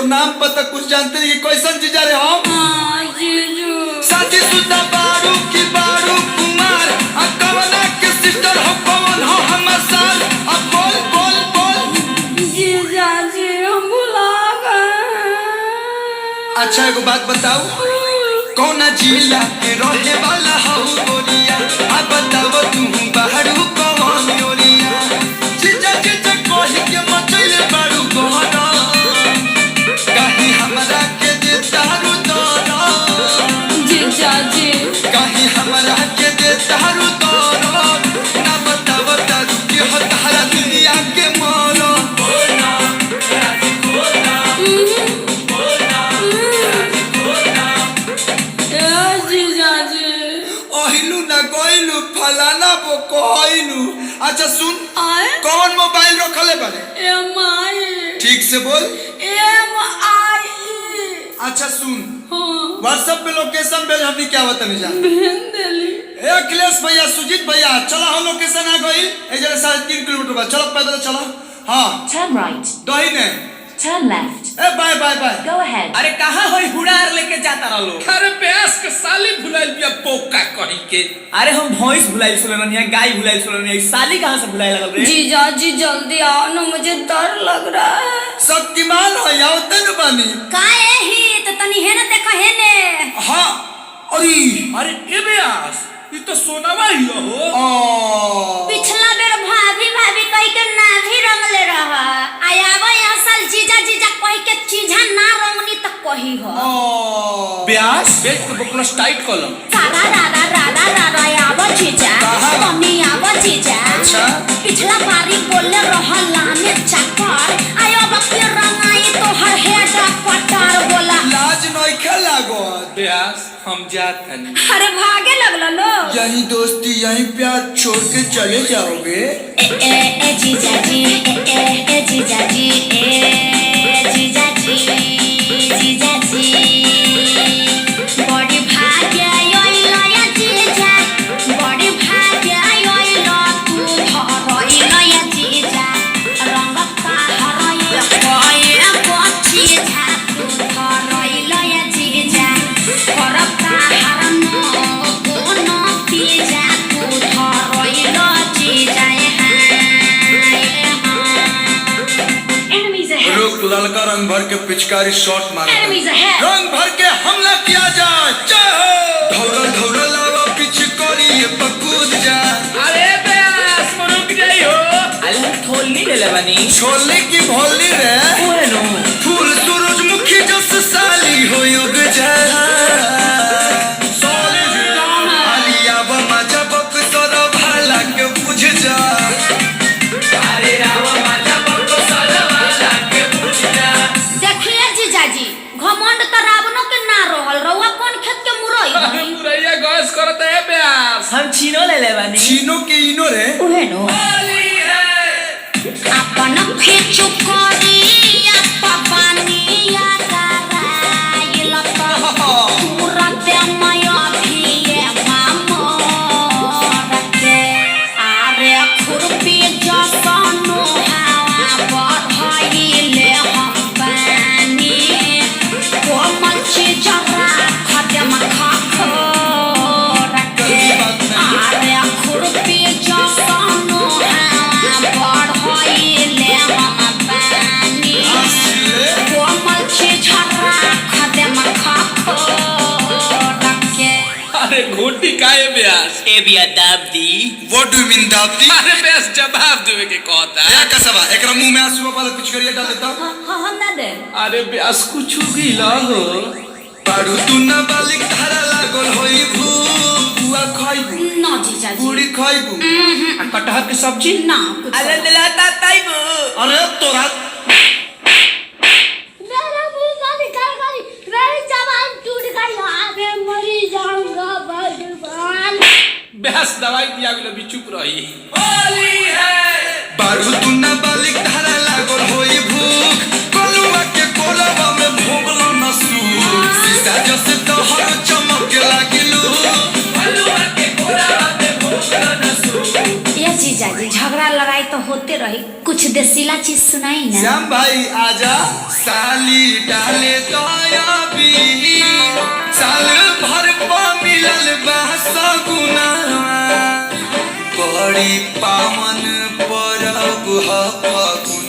नाम पता कुछ जानते नहीं कि कैसन जीजा रे हम जीजू साथी सुदा बारू की बारू कुमार कवना के सिस्टर हो कौन हो हमर साल अब बोल बोल बोल जीजा जी हम भुला गए। अच्छा एगो बात बताओ कौना जिला के रहे वाला हो गोरिया अब बताओ तू बाहरू कौन गोरिया जीजा जीजा कहि के मचले बारू गोहरा कहीं हमरा के दे तारू तोरा जीजा जी कहीं हमरा के दे तारू तोरा ना बताओ तारू के हो तारा दुनिया के मोरो बोलना राजी बोलना जीजा जी ओहिलू ना गोइलू फलाना बो कहइलू। अच्छा सुन आए कौन मोबाइल रखले बारे MI ठीक से बोल। MI अच्छा सुन हाँ व्हाट्सएप पे लोकेशन भेज हमनी क्या बता नहीं जान भेज देली। ए अखिलेश भैया सुजीत भैया चला हम लोकेशन आ गई ए जरा 3.5 किलोमीटर बाद चलो पैदल चलो। हाँ Turn right. दहीने Turn left. ए bye bye bye Go ahead. अरे कहाँ होई हुड़ार लेके जाता रहो। अरे प्यास के साली भुलाइल बिया पोका कही के। अरे हम भैंस भुलाइल सुननी है, गाय भुलाइल सुननी है, साली कहाँ से भुलाए लगल रे? जीजा जी जल्दी आओ ना मुझे डर लग रहा है। शक्तिमान हो या तन बानी काहे ही तो तनी है ना देखो है ने। हाँ अरे अरे ए प्यास ये तो सोनावा ही हो। पिछला बेर भाभी भाभी कह के ना भी रंगले रहा आयावा यहाँ साल जीजा जीजा कह के चीजा ना रंगनी तक कही हो। प्यास बेच के बकलस टाइट कर लो। राधा राधा राधा राधा आवा जीजा मम्मी आवा जीजा। अच्छा पिछला बारी बोले रहा लाने चक्कर आयो बकले रंगाई तो हर हेड पटार बोला लाज नइखे लागत प्यास हम जात हनी। अरे भागे लगला लो। यही दोस्ती यही प्यार छोड़ के चले जाओगे। ए जीजा जी ए जीजा जी ए जीजा जी जीजा जी बड़ी भाग्य आइला या जीजा बड़ी भाग्य आइला तू धरइला या जीजा रंग का हरइला कोए कोची जा तू धरइला या जीजा करब का हरनो कोनो पीजा तू धरइला जीजा रुक ललका रंग भर के पिचकारी शॉट मारो Enemies ahead. रंग भर के हमला किया जाए जय हो धौरल धौरल लावा पिचकारी ये पकूद जा। अरे प्यास रुक जाई हो। अरे हम थोल नहीं ले लेवानी। छोले की भोली रे ओए नो फूल सूरजमुखी जस साली हो युग जहा आलिया व मजा बक तोर भाला के बुझ जा। अरे रावा माता बको सरवाला के पूछ जा। देखिए जीजाजी घमंड त रावणों के ना रहल रउआ कौन खेत के मुरई अरे मुरैया गैस करत है प्यास। हम चीनो ले लेवानी। चीनो के इनो रे उहे नो होली है। अपन खिचु करी पानिया कराइल त तुरंत माया भिए मामोर के आरे खुरपी जसनो हवा बढ़ाइले हम पानी कोमल चीज खदम खखोर के आरे खुरपी जसनो हवा बढ़ाइले हम पानी कोमल चीज खदम खखोर के अरे घोटी काहे प्यास। ए बिया दाब दी। व्हाट डू यू मीन दाती अरे प्यास जवाब देवे के कहता। या कसबा एकरा मुंह में आंसू वाला पिचकारी डाल देता। हम ना दे अरे प्यास कुछ भी हो। पारू तू ना बालिक धारा लागल होई भू बुआ खाइबू ना जीजाजी पूरी खाइबू आ कटहर के सब्जी ना कुछ अरे दिलाता ताइबो। अरे तोरा मेरा मुंह गाली गाली मेरी जवान टूट गई आगे मरी जाऊंगा भगवान। प्यास दवाई दिया गेलो भी चुप रही। होली है। पारू तू ना बालिक धारा लागल होई भू कोलुआ के कोलवा में भोगलो न सूर सीसा जैसे तोहर चमक लागिलू हलवा के कोरावा में भोगलो न सू। ये जीजाजी झगड़ा लगा लड़ाई तो होते रही, कुछ देसीला चीज सुनाई ना। श्याम भाई आजा। साली डाले तो अभी साल भर पर मिलल बा सगुना, बड़ी पावन परब ह फगुना।